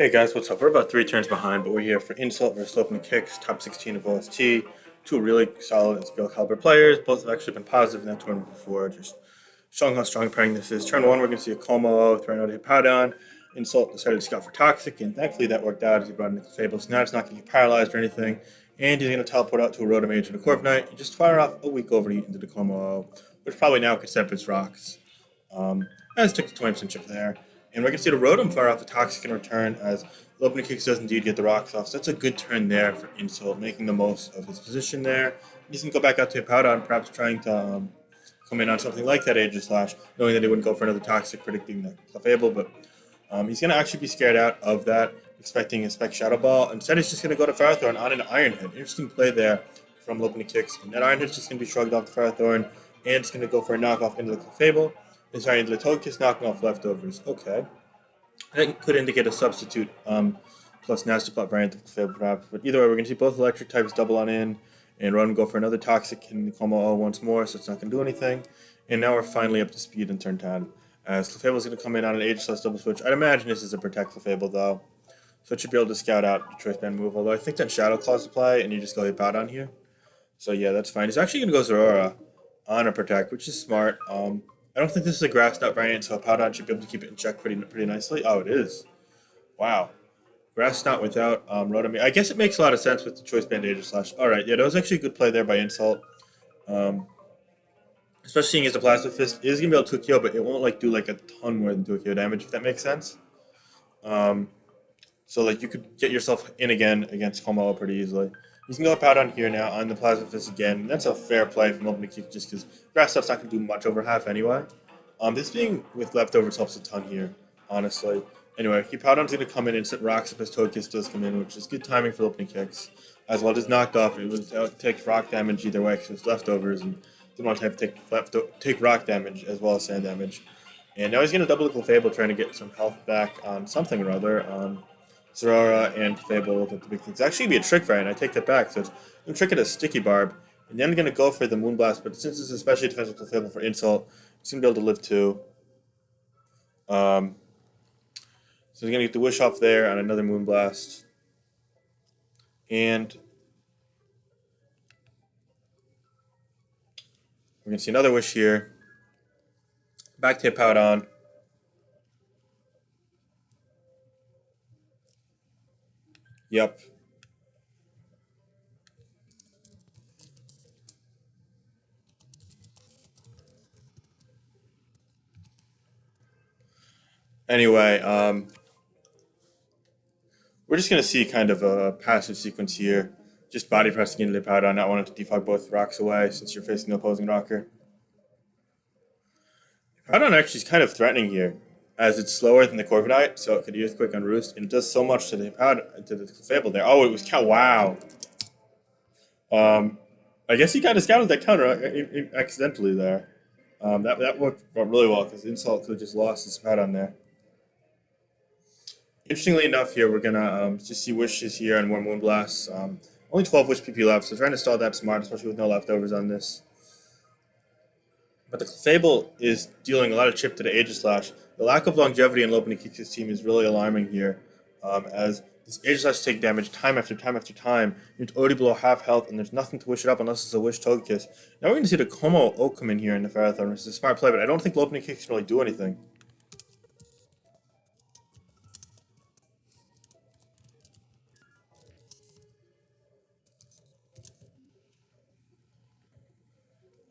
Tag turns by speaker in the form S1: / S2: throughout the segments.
S1: Hey guys, what's up? We're about 3 turns behind, but we're here for Insult versus Lopunny Kicks, top 16 of OST. Two really solid and skill caliber players. Both have actually been positive in that tournament before, just showing how strong pairing this is. Turn 1, we're going to see a Como throwing out a Hippowdon. Insult decided to scout for Toxic, and thankfully that worked out as he brought in the Fable. So now it's not going to get paralyzed or anything, and he's going to teleport out to a Rotomage and a Corviknight and just fire off a weak overheat into the Como, which probably now could set up its rocks. As took the 20% chip there. And we're going to see the Rotom fire off the Toxic in return as Lopunny Kicks does indeed get the rocks off. So that's a good turn there for Insult, making the most of his position there. He's going to go back out to Hippowdon, perhaps trying to come in on something like that Aegis Slash, knowing that he wouldn't go for another Toxic, predicting the Clefable, but he's going to actually be scared out of that, expecting a Spec Shadow Ball. Instead, he's just going to go to Firethorn on an Iron Head. Interesting play there from Lopunny Kicks. And that Iron Head's just going to be shrugged off the Firethorn, and it's going to go for a knockoff into the Clefable. Sorry, into the Togekiss, knocking off leftovers. Okay. That could indicate a substitute plus Nasty Plot variant of Clefable, perhaps. But either way, we're going to see both electric types double on in, and Rotom go for another Toxic and Como once more, so it's not going to do anything. And now we're finally up to speed in turn 10. As Clefable is going to come in on an Aegis double switch. I'd imagine this is a Protect Clefable, though. So it should be able to scout out the Choice Band move, although I think that Shadow Claw's apply, and you just go Hippowdon here. So yeah, that's fine. He's actually going to go Zorora on a Protect, which is smart. I don't think this is a Grass Knot variant, so Hippowdon should be able to keep it in check pretty nicely. Oh, it is. Wow. Grass Knot without Rotom. I guess it makes a lot of sense with the Choice Band Aegis Slash. Alright, yeah, that was actually a good play there by Insult. Especially seeing as the Plasma Fist is going to be able to KO, but it won't do a ton more than 2 KO damage, if that makes sense. So you could get yourself in again against Como pretty easily. He's going to go Hippowdon here now on the Plasma Fist again. That's a fair play from Lopunny Kicks just because Grass Knot's not going to do much over half anyway. This being with leftovers helps a ton here, honestly. Anyway, Hippowdon's going to come in and set rocks if his Togekiss does come in, which is good timing for Lopunny Kicks. As well as knocked off, it would take rock damage either way because it's leftovers and didn't want to have to take rock damage as well as sand damage. And now he's going to double the Clefable, trying to get some health back on something or other. Zorora and Clefable with the big things. It's actually going to be a trick variant, I take that back. So it's going to trick it as Sticky Barb. And then going to go for the Moonblast, but since it's especially defensive Clefable for Insult, it's going to be able to live too. So he's going to get the Wish off there on another Moonblast. And we're going to see another Wish here. Back to Hippowdon. Yep. Anyway, we're just going to see kind of a passive sequence here. Just body pressing into Hippowdon, not wanting to defog both rocks away since you're facing the opposing rocker. Hippowdon actually is kind of threatening here, as it's slower than the Corviknight, so it could Earthquake on Roost, and it does so much to the Clefable there. Oh, it was count. Wow. I guess he kind of scouted that counter accidentally there. That worked really well because Insult could have just lost his Hippowdon there. Interestingly enough, here we're gonna just see wishes here and more Moonblasts. Only 12 wish PP left, so trying to stall that smart, especially with no leftovers on this. But the Clefable is dealing a lot of chip to the Aegis Slash. The lack of longevity in Lopunny Kicks' team is really alarming here, as this Aegis Slash take damage time after time after time. It's already below half health, and there's nothing to wish it up unless it's a Wish Togekiss. Now we're going to see the Como Oak come in here in the Ferrothorn, which is a smart play, but I don't think Lopunny Kicks can really do anything.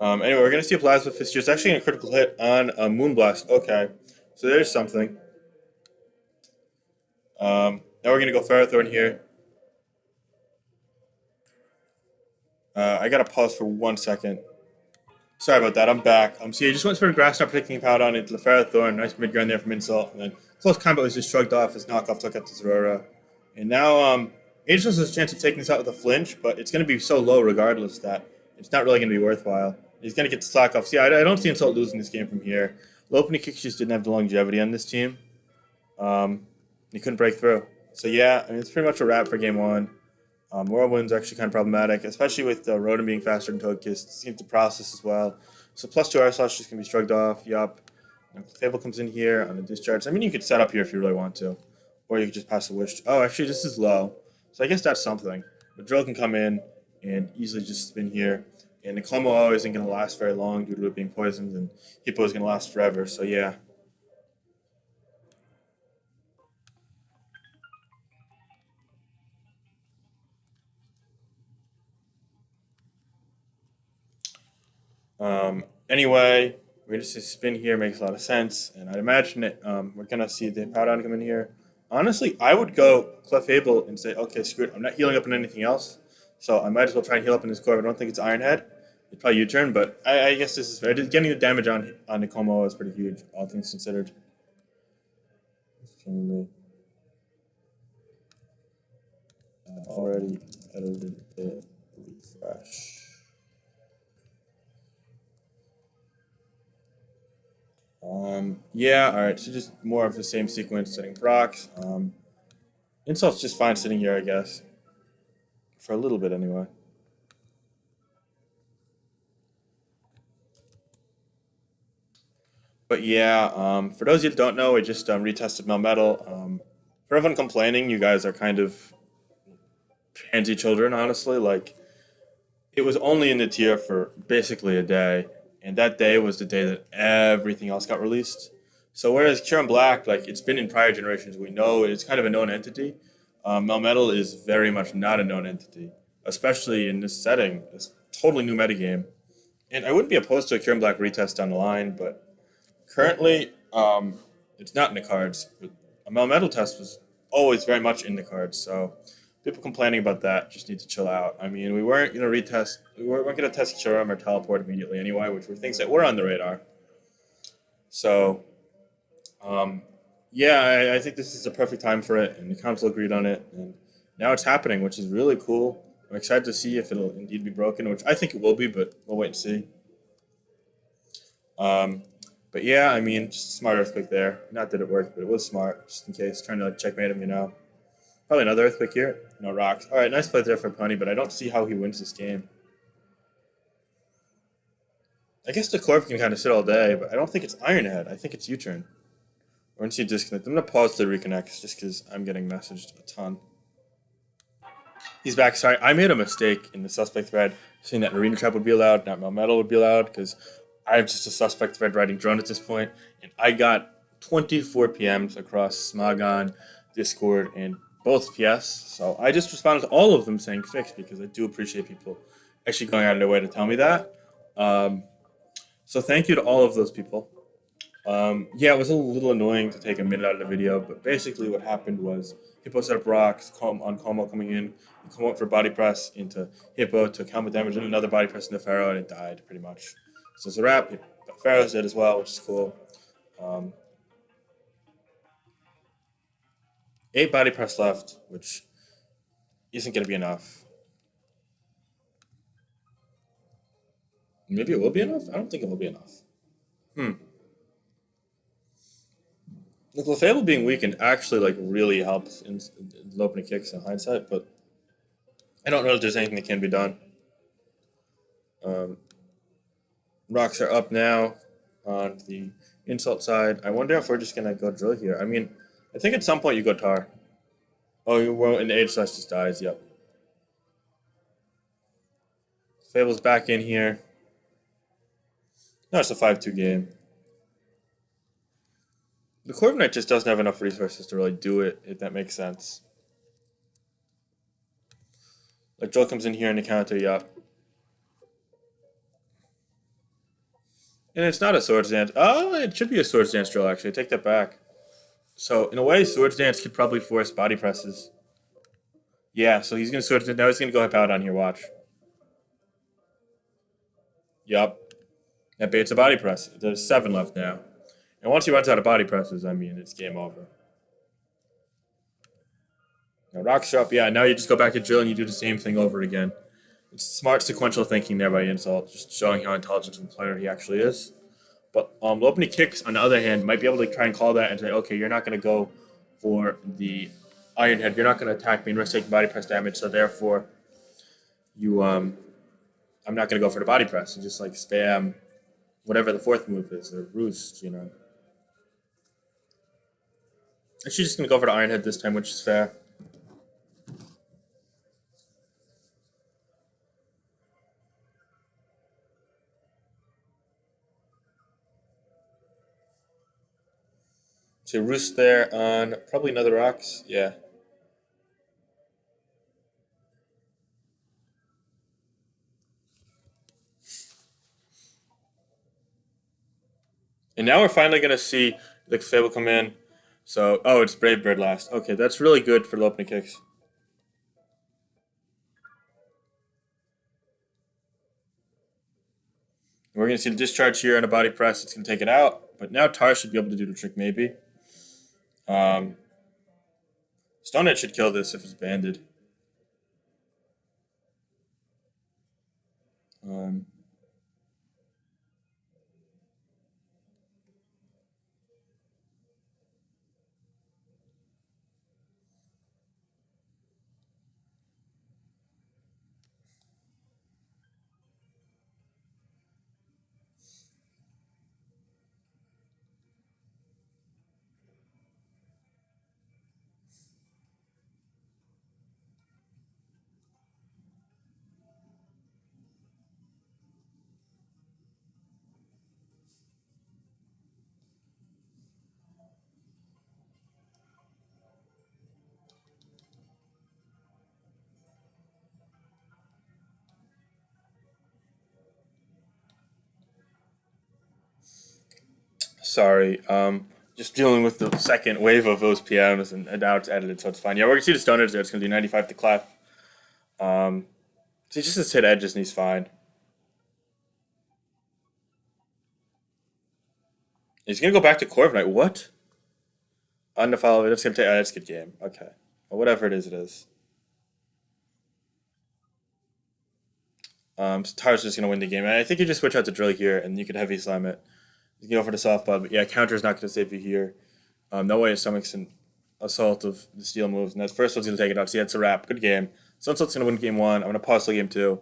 S1: Anyway, we're going to see a Plasma Fist here. It's actually a critical hit on a Moonblast. Okay, so there's something. Now we're going to go Ferrothorn here. I got to pause for 1 second. Sorry about that, I'm back. So yeah, just went for a Grass Knot, predicting Hippowdon into the Ferrothorn. Nice mid-ground there from Insult. And then close combat was just shrugged off as knockoff took out to Zorora. And now Aegis has a chance of taking this out with a flinch, but it's going to be so low regardless that it's not really going to be worthwhile. He's going to get the slack off. See, I don't see Insult losing this game from here. Lopunny Kicks just didn't have the longevity on this team. He couldn't break through. So yeah, I mean, it's pretty much a wrap for game 1. Whirlwind's actually kind of problematic, especially with Rotom being faster than Togekiss. It seems to process as well. So +2 R slash just going to be shrugged off. Yup. Clefable comes in here on a discharge. I mean, you could set up here if you really want to. Or you could just pass the wish. Oh, actually, this is low. So I guess that's something. But drill can come in and easily just spin here. And the Como isn't going to last very long due to it being poisoned, and Hippo is going to last forever. So yeah. Anyway, we're going to see spin here makes a lot of sense, and I'd imagine it. We're going to see the Powdown come in here. Honestly, I would go Clef Fable and say, okay, screw it. I'm not healing up on anything else, so I might as well try and heal up in this core. I don't think it's Iron Head. It's probably U-turn, but I guess this is fair. Getting the damage on Nicomo is pretty huge, all things considered. Already edited it. Refresh. Yeah, alright, so just more of the same sequence, setting procs. Insult's just fine sitting here, I guess. For a little bit, anyway. But yeah, for those of you that don't know, I just retested Melmetal. For everyone complaining, you guys are kind of pansy children, honestly. Like, it was only in the tier for basically a day, and that day was the day that everything else got released. So whereas Cure and Black, like it's been in prior generations, we know it's kind of a known entity. Melmetal is very much not a known entity, especially in this setting. It's totally new metagame, and I wouldn't be opposed to a Cure and Black retest down the line, but currently, it's not in the cards. But a Melmetal test was always very much in the cards, so people complaining about that just need to chill out. I mean, we weren't going to retest, we weren't going to test Churum or Teleport immediately anyway, which were things that were on the radar. So, um, yeah, I think this is the perfect time for it, and the council agreed on it, and now it's happening, which is really cool. I'm excited to see if it'll indeed be broken, which I think it will be, but we'll wait and see. Um, but yeah, I mean, just a smart earthquake there. Not that it worked, but it was smart, just in case. Trying to like checkmate him, you know. Probably another earthquake here. No rocks. All right, nice play there for Pony, but I don't see how he wins this game. I guess the Corp can kind of sit all day, but I don't think it's Ironhead. I think it's U-turn. We're going to see disconnect. I'm going to pause the reconnects just because I'm getting messaged a ton. He's back. Sorry, I made a mistake in the suspect thread, saying that Arena Trap would be allowed, not Melmetal would be allowed, because I'm just a suspect thread writing drone at this point, and I got 24 PMs across Smogon, Discord, and both PS. So I just responded to all of them saying fixed because I do appreciate people actually going out of their way to tell me that. Um, so thank you to all of those people. Yeah, it was a little annoying to take a minute out of the video, but basically what happened was Hippo set up rocks on Como coming in, and Como went for body press into Hippo, took helmet damage, and another body press into Pharaoh, and it died pretty much. So it's a wrap. Pharaoh's dead as well, which is cool. Um, 8 body press left, which isn't going to be enough. Maybe it will be enough? I don't think it will be enough. Hmm. Look, LaFable being weakened actually like really helps in Lopunny kicks in hindsight, but I don't know if there's anything that can be done. Um, Rocks are up now on the insult side. I wonder if we're just gonna go drill here. I mean, I think at some point you go tar. Oh, well, and the Age Slash just dies. Yep. Fable's back in here. No, it's a 5-2 game. The Corv Knight just doesn't have enough resources to really do it, if that makes sense. Like, Joel comes in here and the counter, yep. And it's not a Swords Dance. Oh, it should be a Swords Dance drill, actually. I take that back. So, in a way, Swords Dance could probably force body presses. Yeah, so he's going to Swords Dance. Now he's going to go hip out on here, watch. Yep. That baits a body press. There's 7 left now. And once he runs out of body presses, I mean, it's game over. Now, rocks are up. Yeah, now you just go back to drill and you do the same thing over again. It's smart sequential thinking there by Insult, just showing how intelligent of a player he actually is. But Lopunny Kicks, on the other hand, might be able to try and call that and say, okay, you're not going to go for the Iron Head. You're not going to attack me and risk taking body press damage, so therefore, I'm not going to go for the body press and just like spam whatever the fourth move is, or roost, you know. Actually, just gonna go for the Iron Head this time, which is fair. So roost there on probably another rocks. Yeah. And now we're finally gonna see the Fable come in. So oh, it's Brave Bird last. Okay, that's really good for Lopunny kicks. We're gonna see the discharge here on a body press. It's gonna take it out. But now Tar should be able to do the trick maybe. Um, Stonehead should kill this if it's banded. Um, Sorry. Just dealing with the second wave of those PMs, and now it's edited, so it's fine. Yeah, we're gonna see the Stoneheads there. It's gonna do 95 to Clef. Um, so he just has hit edges and he's fine. He's gonna go back to Corviknight. What? On the follow, that's gonna take. That's a good game. Okay. Well, whatever it is, it is. So Tar's just gonna win the game. And I think you just switch out to Drill here, and you can heavy slam it. You can go for the softball, but yeah, counter's not gonna save you here. No way it stomachs an assault of the steel moves, and that first one's gonna take it out. So yeah, it's a wrap. Good game. Sunset's gonna win game one. I'm gonna pause the game two.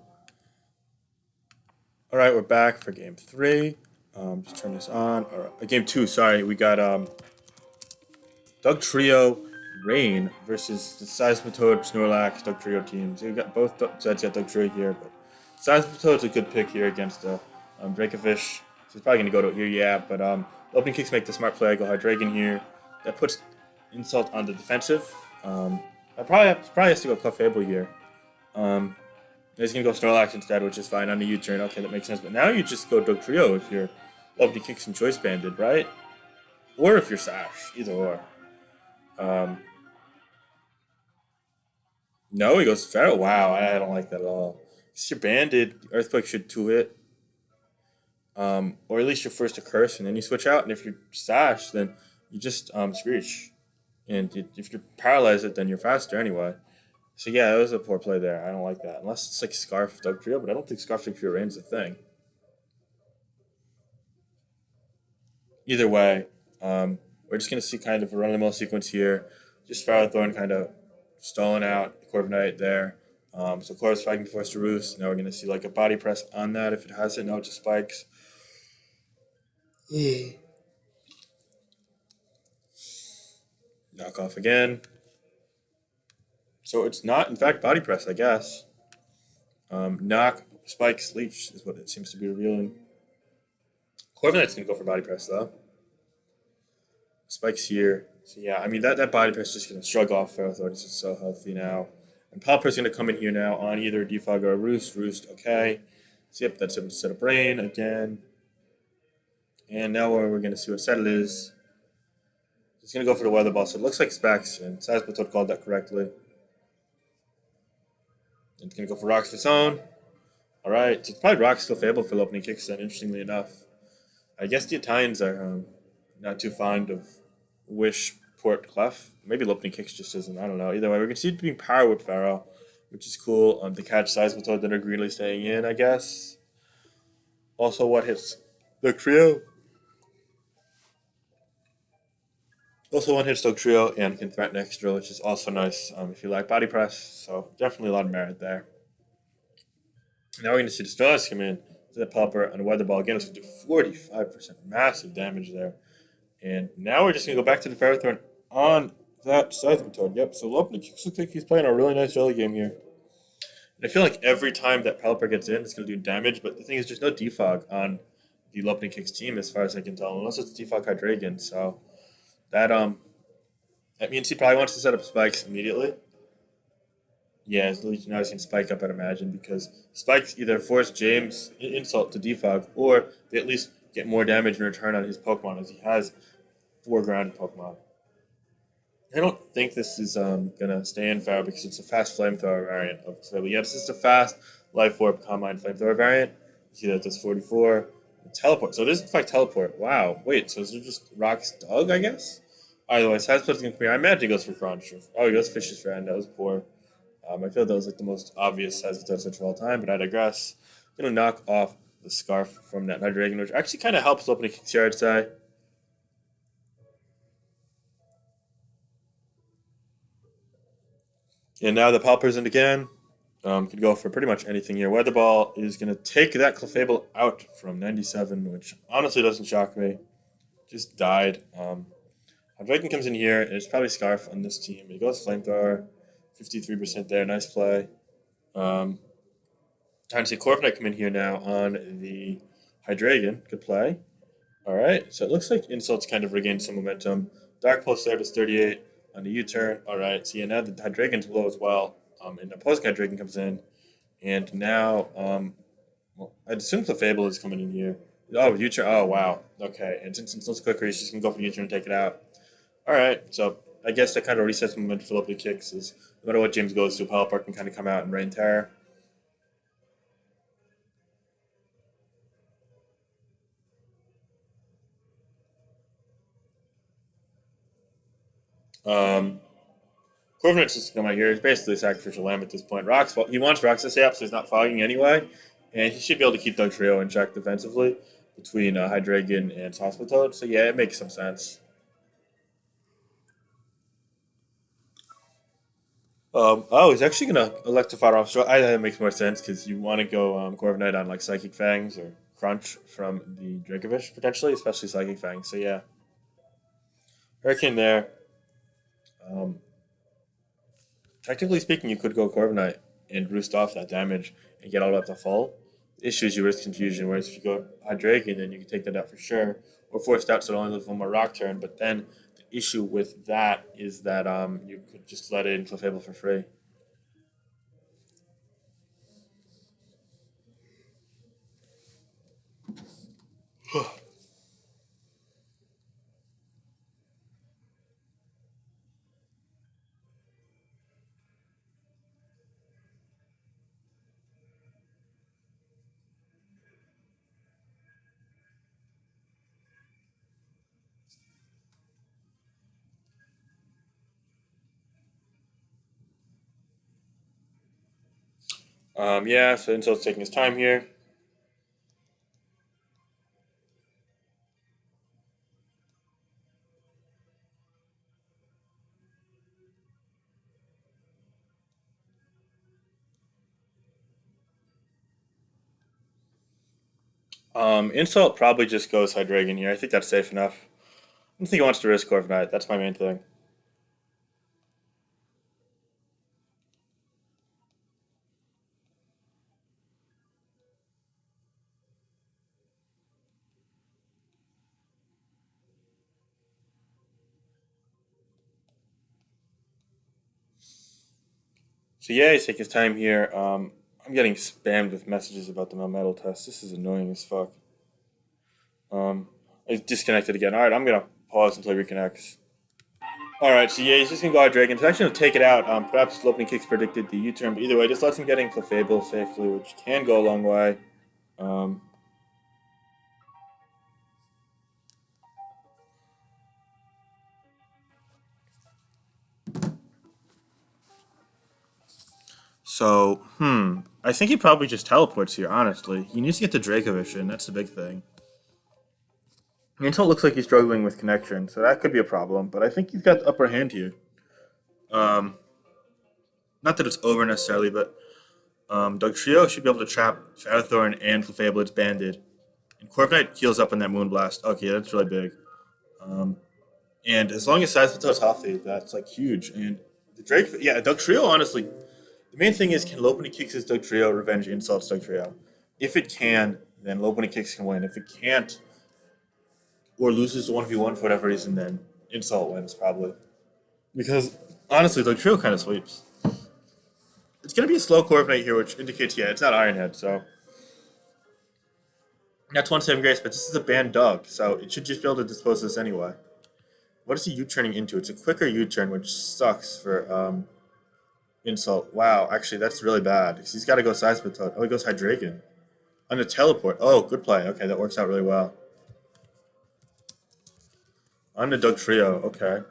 S1: All right, we're back for game three. Just turn this on. All right, game two. Sorry, we got Doug Trio, Rain versus the Seismitoad, Snorlax, Doug Trio teams. We got both sets got Doug Trio here, but Seismitoad's a good pick here against Dracovish. So he's probably gonna go to here, yeah. But opening kicks make the smart play. I go Hydreigon here. That puts Insult on the defensive. I probably has to go Clefable here. Um, he's gonna go Snorlax instead, which is fine on the U-turn. Okay, that makes sense. But now you just go Doug Trio if you're opening kicks and choice banded, right? Or if you're Sash, either or. Um, no, he goes Pharaoh. Wow, I don't like that at all. If you're banded, Earthquake should two hit. Or at least you're first to curse, and then you switch out. And if you're Sash, then you just Screech. And if you paralyze it, then you're faster anyway. So yeah, it was a poor play there. I don't like that. Unless it's like Scarf Doug Trio, but I don't think Scarf Doug Trio Rain's a thing. Either way, we're just gonna see kind of a run of the mill sequence here. Just Pharaoh Thorn kind of stalling out Corviknight there. So Corv's spiking forced to roost. Now we're gonna see like a body press on that if it has it. Now it just spikes. Knock off again. So it's not, in fact, body press, I guess. Knock, spikes, leech is what it seems to be revealing. Corviknight's gonna go for body press though. Spikes here. So yeah, I mean that body press is just gonna shrug off Ferrothorn. It's just so healthy now. And Palper's gonna come in here now on either Defog or Roost. Roost, okay. So yep, that's a set of brain again. And now we're gonna see what set it is. He's gonna go for the weather ball. So it looks like Specs, and Sazbatot called that correctly. It's gonna go for Rocks of its own. Alright, so it's probably Rock still Fable for opening kicks then, interestingly enough. I guess the Italians are not too fond of Wish Port Clef. Maybe Lopunny Kicks just isn't. I don't know. Either way, we can see it being Power Whip Pharaoh, which is cool. The catch size Toad that are greedily staying in, I guess. Also, what hits the trio? Also, one hits Doug Trio and can threaten extra, which is also nice if you like body press. So, definitely a lot of merit there. Now we're going to see the Stars come in to the Popper and Weather Ball again. It's going to do 45% massive damage there. And now we're just going to go back to the Ferrothorn on that Seismitoad. Yep, so Lopunny looks like he's playing a really nice early game here. And I feel like every time that Pelipper gets in, it's going to do damage, but the thing is, there's no defog on the Lopunny Kicks team as far as I can tell, unless it's defog Hydreigon. So that that means he probably wants to set up spikes immediately. Yeah, now he's can spike up, I'd imagine, because spikes either force James insult to defog, or they at least get more damage in return on his Pokemon, as he has four ground Pokemon. I don't think this is gonna stay in foul because it's a fast flamethrower variant of Clearly. Yeah, this is the fast Life Orb Combine flamethrower variant. You see that does 44. Teleport. So it is in fact teleport. Wow. Wait, so is it just Rock's Dug, I guess? Either way, has something for me. I imagine he goes for Crunch. Oh, he goes Fish's Friend. That was poor. I feel that was like the most obvious as it does such of all time, but I digress. I'm gonna knock off the scarf from that Hydreigon, which actually kind of helps open a kick yard side. And now the Palper's in again. Could go for pretty much anything here. Weather Ball is going to take that Clefable out from 97, which honestly doesn't shock me. Just died. Hydreigon comes in here, and it's probably Scarf on this team. He goes Flamethrower, 53% there. Nice play. Um, Time to see Corviknight come in here now on the Hydreigon. Good play. All right, so it looks like Insult's kind of regained some momentum. Dark Pulse there does 38 on the U-turn. All right, so yeah, now the Hydreigon's low as well. And the opposing Hydreigon comes in. And now, well, I assume the Fable is coming in here. Oh, U-turn. Oh, wow. Okay, and since Insult's quicker, he's just going to go for the U-turn and take it out. All right, so I guess that kind of resets momentum for Philip kicks. Is no matter what James goes to, Pelipper can kind of come out and rain terror. Um, Corviknight's just come out here. He's basically a sacrificial lamb at this point. He wants Rocks to stay up, so he's not fogging anyway, and he should be able to keep Doug Trio in check defensively between Hydreigon and Toxpatoad. So yeah, it makes some sense. Oh, he's actually gonna elect to fire off. So I think it makes more sense because you want to go Corviknight on like Psychic Fangs or Crunch from the Dracovish potentially, especially Psychic Fangs. So yeah, Hurricane there. Um, Technically speaking, you could go Corviknight and roost off that damage and get all up to full. The issue is you risk confusion, whereas if you go Hydreigon, then you can take that out for sure. Or force out so it only lives one more rock turn. But then the issue with that is that you could just let it in Clefable for free. Yeah, so Intel's taking his time here. Insult probably just goes Hydreigon here. I think that's safe enough. I don't think he wants to risk Corviknight. That's my main thing. So yeah, he's taking his time here. I'm getting spammed with messages about the Melmetal test. This is annoying as fuck. It's disconnected again. All right, I'm gonna pause until he reconnects. All right, so yeah, he's just gonna go out Dragon. He's actually gonna take it out. Perhaps Sloping Kicks predicted the U-turn, but either way, just lets him get in Clefable safely, which can go a long way. Um, I think he probably just teleports here. Honestly, he needs to get the Dracovish in. That's the big thing. Until it looks like he's struggling with connection, so that could be a problem. But I think he's got the upper hand here. Um, Not that it's over necessarily, but Doug Trio should be able to trap Shadowthorn and Clefable. It's banded. And Corviknight heals up on that Moonblast. Okay, that's really big. Um, And as long as Seismito's healthy, that's like huge. And the Drake, yeah, Doug Trio, honestly, the main thing is can Lopunny kicks his Doug Trio revenge insults Doug Trio? If it can, then Lopunny kicks can win. If it can't, or loses the 1v1 for whatever reason, then insult wins probably. Because honestly, Doug Trio kind of sweeps. It's going to be a slow core of night here, which indicates, yeah, it's not Ironhead, so that's one saving grace, but this is a banned dog, so it should just be able to dispose of this anyway. What is he U-turning into? It's a quicker U-turn, which sucks for insult. Wow, actually, that's really bad because he's got to go Seismitoad. Oh, he goes Hydreigon on the teleport. Oh, good play. Okay, that works out really well. On the Doug Trio. Okay.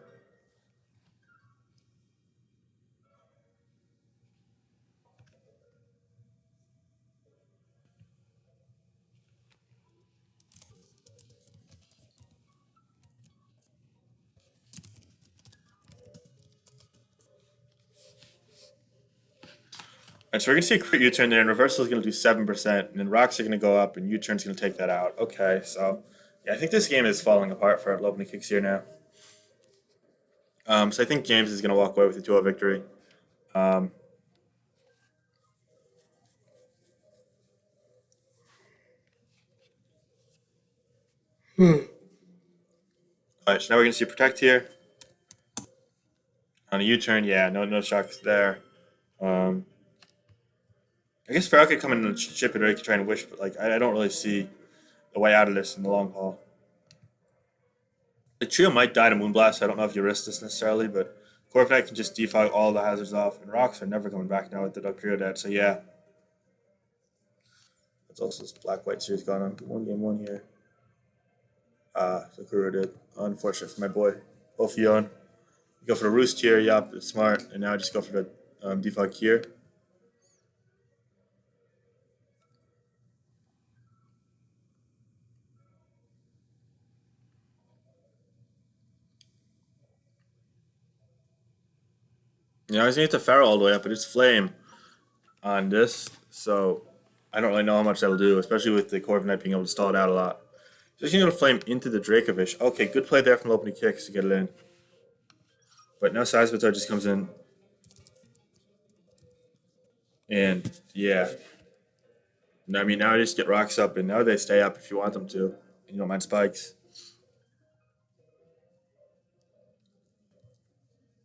S1: And so we're gonna see a quick U-turn there, and reversal is gonna do 7%, and then rocks are gonna go up, and U-turn's gonna take that out. Okay, so yeah, I think this game is falling apart for Lopunny Kicks here now. So I think James is gonna walk away with a 2-0 victory. Um, all right, so now we're gonna see protect here on a U-turn. Yeah, no shocks there. Um, I guess Farrell could come in and chip it, or he could try and wish, but like I don't really see a way out of this in the long haul. The trio might die to Moonblast. I don't know if you risk this necessarily, but Corviknight can just defog all the hazards off, and rocks are never coming back now with the Duck Trio dead. So yeah, it's also this Black White series going on. One game one here. The Kuro did. Unfortunate for my boy. Ophion. Go for the Roost here. Yup, it's smart. And now I just go for the defog here. Yeah, I was gonna get the Pharaoh all the way up, but it's Flame on this. So I don't really know how much that'll do, especially with the Corviknight being able to stall it out a lot. So he's gonna Flame into the Dracovish. Okay, good play there from Opening Kicks to get it in. But now Seismitoad just comes in. And yeah, I mean, now I just get rocks up, and now they stay up if you want them to. You don't mind spikes.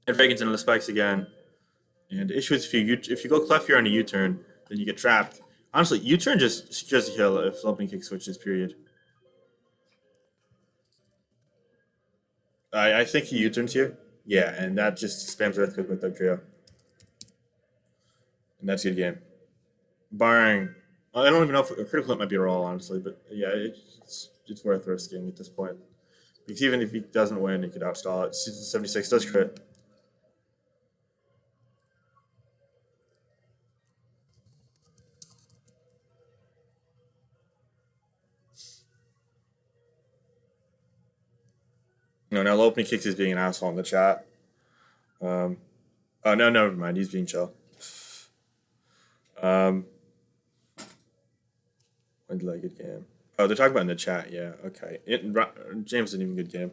S1: And Fagan's into the spikes again. And the issue is if you go clef here on a U-turn, then you get trapped. Honestly, U-turn just secures the kill if opening kick switches. Period. I think he U-turns here. Yeah, and that just spams earthquake with Doug Trio, and that's a good game. Barring, I don't even know if a critical hit might be a roll, honestly, but yeah, it's worth risking at this point because even if he doesn't win, he could outstall it. 76 does crit. No, now opening kicks is being an asshole in the chat. Um, oh no, never mind. He's being chill. Um, when did I get game? Oh, they're talking about in the chat. Yeah, okay. James didn't even good game.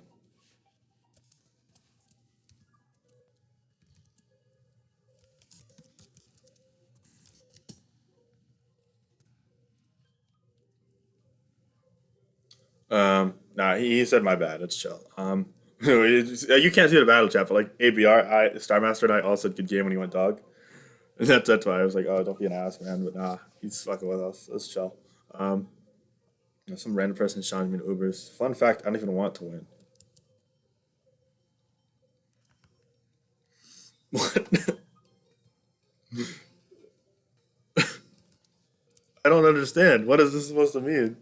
S1: Nah, he said my bad. It's chill. You can't see the battle chat, but like ABR, Star Master and I all said good game when he went dog. And that's why I was like, oh, don't be an ass, man. But nah, he's fucking with us. Let's chill. Um, some random person challenged me to Ubers. Fun fact: I don't even want to win. What? I don't understand. What is this supposed to mean?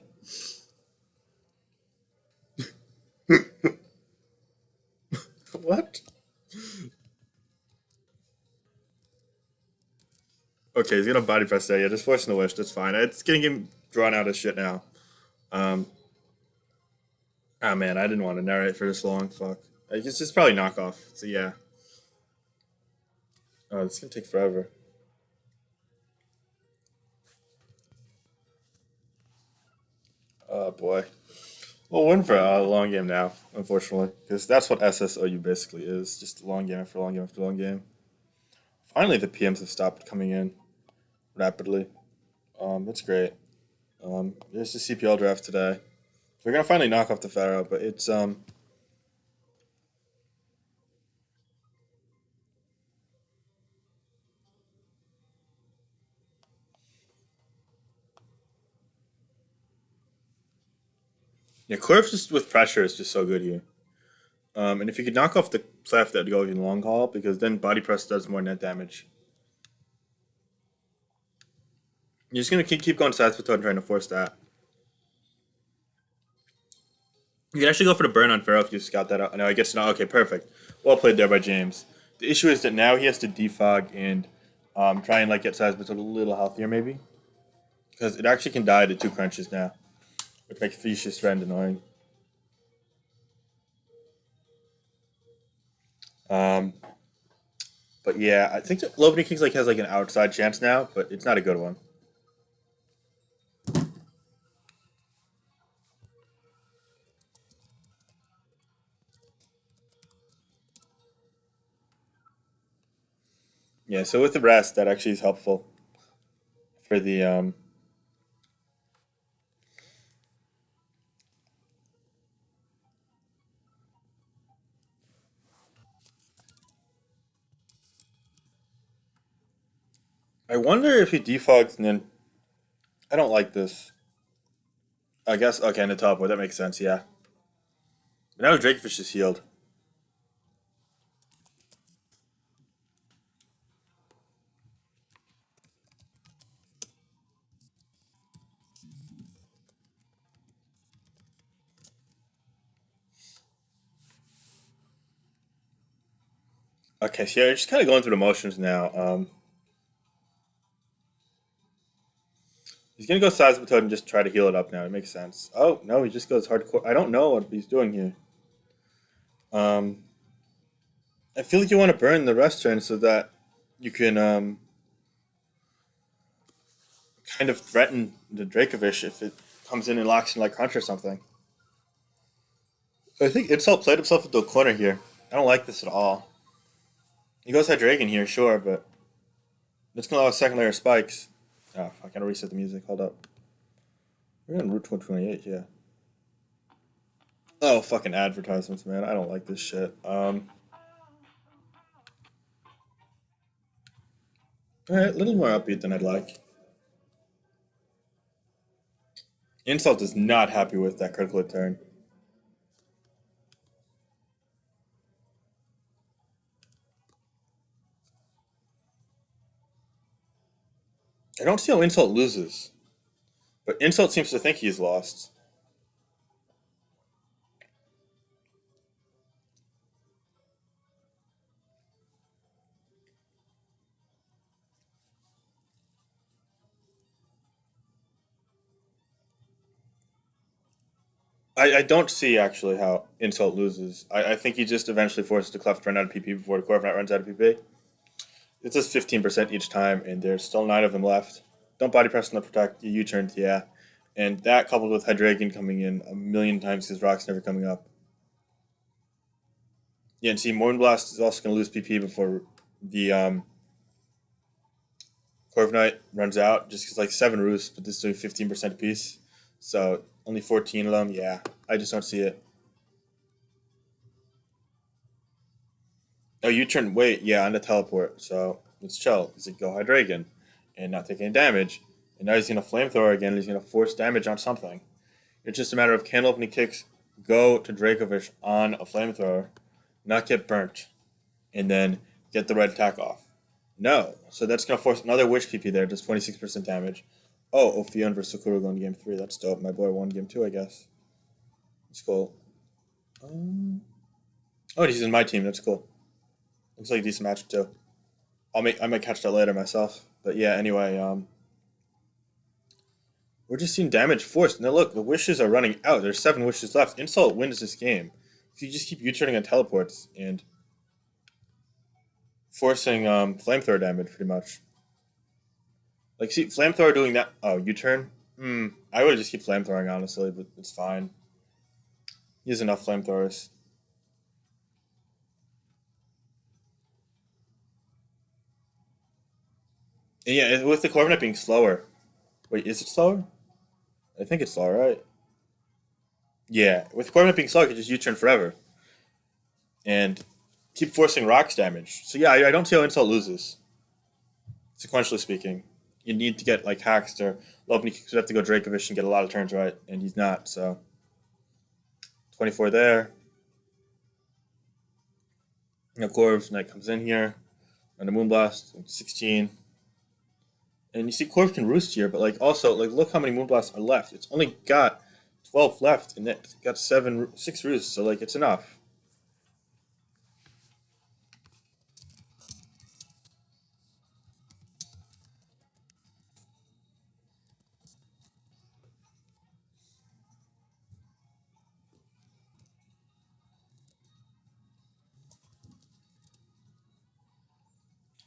S1: What? Okay, he's gonna body press there. Yeah, just forcing the wish. That's fine. It's getting him drawn out as shit now. Um, ah man, I didn't want to narrate for this long. Fuck. Like, it's just probably knockoff. So yeah. Oh, it's gonna take forever. Oh boy. We'll win for a long game now, unfortunately, because that's what SSOU basically is, just long game after long game after long game. Finally, the PMs have stopped coming in rapidly. That's great. There's the CPL draft today. We're gonna finally knock off the Pharaoh, but it's yeah, Corv's just with pressure is just so good here. And if you could knock off the Clef, that'd go in long haul because then body press does more net damage. You're just gonna keep going Satspato and trying to force that. You can actually go for the burn on Pharaoh if you scout that out. No, I guess not. Okay, perfect. Well played there by James. The issue is that now he has to defog and try and like get Satspato a little healthier maybe because it actually can die to two crunches now, which makes Theseus Rend annoying. Um, but yeah, I think that Lopunny Kings like has like an outside chance now, but it's not a good one. Yeah, so with the rest, that actually is helpful for the. I wonder if he defogs and then I don't like this. I guess okay, in the top boy that makes sense. Yeah, but now Drakefish is healed. Okay, so yeah, just kind of going through the motions now. He's gonna go Seismitoad and just try to heal it up now. It makes sense. Oh no, he just goes hardcore. I don't know what he's doing here. Um, I feel like you want to burn the rest turn so that you can kind of threaten the Dracovish if it comes in and locks in like Crunch or something. I think Insult played himself into a corner here. I don't like this at all. He goes Hydreigon here, sure, but it's gonna allow a second layer of spikes. Oh, I gotta reset the music. Hold up. We're on Route 228, yeah. Oh, fucking advertisements, man. I don't like this shit. Alright, a little more upbeat than I'd like. Insult is not happy with that critical hit turn. I don't see how Insult loses, but Insult seems to think he's lost. I don't see actually how Insult loses. I think he just eventually forces the Clef to run out of PP before the Corviknight runs out of PP. It's just 15% each time, and there's still 9 of them left. Don't body press on the protect. You U-turn, yeah. And that coupled with Hydreigon coming in a million times because Rock's never coming up. Yeah, and see, Moonblast is also going to lose PP before the Corviknight runs out, just because like 7 roosts, but this is doing 15% apiece. So only 14 of them, yeah. I just don't see it. Oh, U-turn, wait, yeah, on the teleport. So let's chill. He's like, go Hydreigon and not take any damage. And now he's going to Flamethrower again, and he's going to force damage on something. It's just a matter of can opening kicks go to Dracovish on a flamethrower, not get burnt, and then get the red attack off. No. So that's going to force another Wish PP there, does 26% damage. Oh, Ophion versus Sakura going game 3. That's dope. My boy won game 2, I guess. That's cool. Um, oh, he's in my team. That's cool. Looks like a decent matchup, too. I might catch that later myself. But yeah, anyway, we're just seeing damage forced. Now look, the wishes are running out. There's 7 wishes left. Insult wins this game. So you just keep U-turning on teleports and forcing flamethrower damage pretty much. Like see flamethrower doing that. Oh, U-turn. I would just keep flamethrowing honestly, but it's fine. He has enough flamethrowers. And yeah, with the Corviknight being slower. Wait, is it slower? I think it's slower, right? Yeah, with Corviknight being slower, you can just U-turn forever and keep forcing rocks damage. So yeah, I don't see how Insult loses. Sequentially speaking, you need to get like Haxed or Lopunny would have to go Dracovish and get a lot of turns right, and he's not. So 24 there. Corv's Knight comes in here on the Moonblast, 16. And you see Corv can roost here, but like also like look how many Moonblasts are left. It's only got 12 left, and it got 6 roosts, so like it's enough.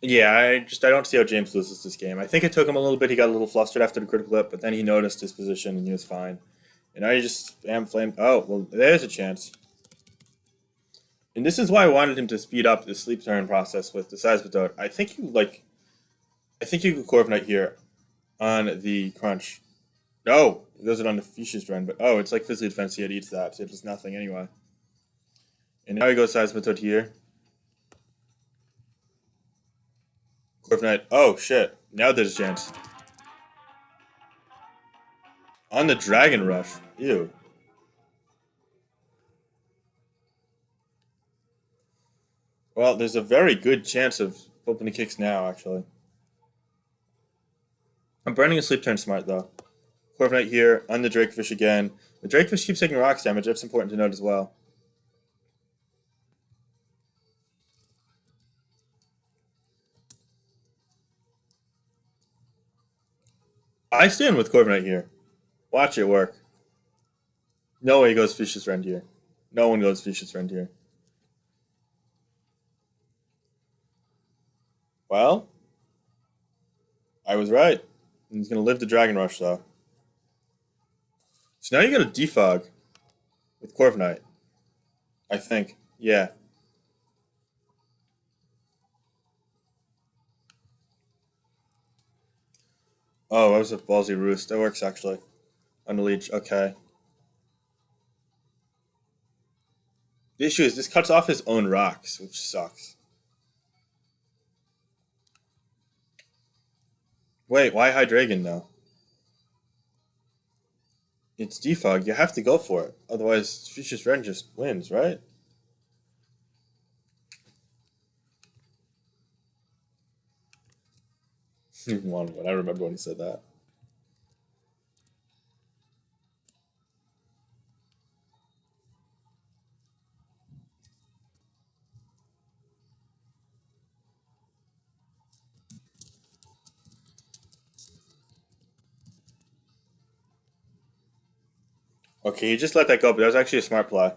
S1: Yeah, I don't see how James loses this game. I think it took him a little bit. He got a little flustered after the critical hit, but then he noticed his position and he was fine. And now you just spam flame. Oh well, there's a chance. And this is why I wanted him to speed up the sleep turn process with the Seismitoad. I think you could Corv Knight here on the crunch. No, it goes it on the Fuchsia's Run, but oh, it's like physical defense. He had eats that, so it does nothing anyway. And now he goes Seismitoad here. Corv Knight. Oh shit! Now there's a chance on the Dragon Rush. Ew. Well, there's a very good chance of opening kicks now. Actually, I'm burning a sleep turn smart though. Corv Knight here on the Drakefish again. The Drakefish keeps taking rocks damage. That's important to note as well. I stand with Corv Knight here. Watch it work. No way he goes Vicious Rend here. No one goes Vicious Rend here. Well, I was right. He's gonna live the Dragon Rush though. So now you got a defog with Corviknight. I think. Yeah. Oh, that was a ballsy roost. That works actually. On the leech. Okay. The issue is this cuts off his own rocks, which sucks. Wait, why Hydreigon though? It's defog. You have to go for it. Otherwise, Vicious Rend just wins, right? One, but I remember when he said that. Okay, you just let that go, but that was actually a smart play.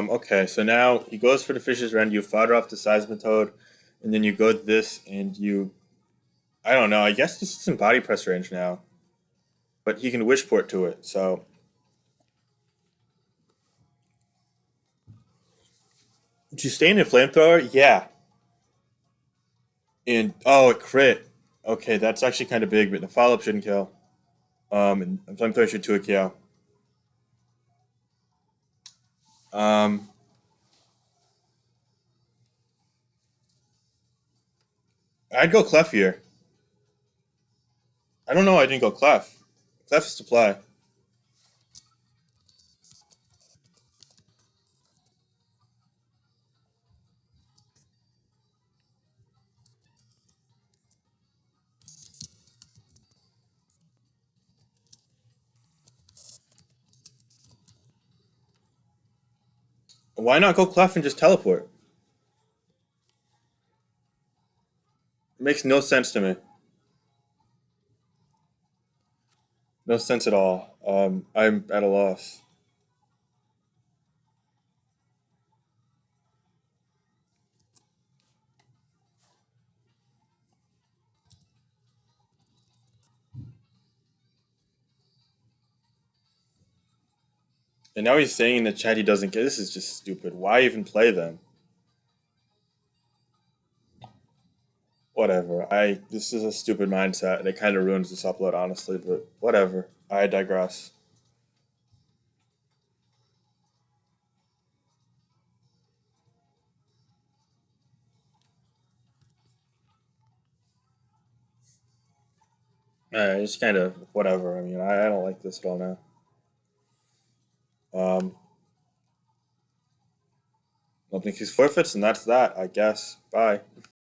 S1: Okay, so now he goes for the Fish's Rend, you fodder off the Seismitoad, and then you go this and you. I don't know, I guess this is in body press range now. But he can Wishport to it, so. Did you stay in a Flamethrower? Yeah. And, oh, it crit. Okay, that's actually kind of big, but the follow up shouldn't kill. And Flamethrower should 2 a KO. Um, I'd go Clef here. I don't know why I didn't go Clef. Clef is to play. Why not go Clef and just teleport? It makes no sense to me. No sense at all. I'm at a loss. And now he's saying in the chat he doesn't get. This is just stupid. Why even play them? Whatever. This is a stupid mindset, and it kind of ruins this upload, honestly. But whatever. I digress. It's kind of whatever. I mean, I don't like this at all now. Um, I don't think he's forfeits, and that's that. I guess. Bye.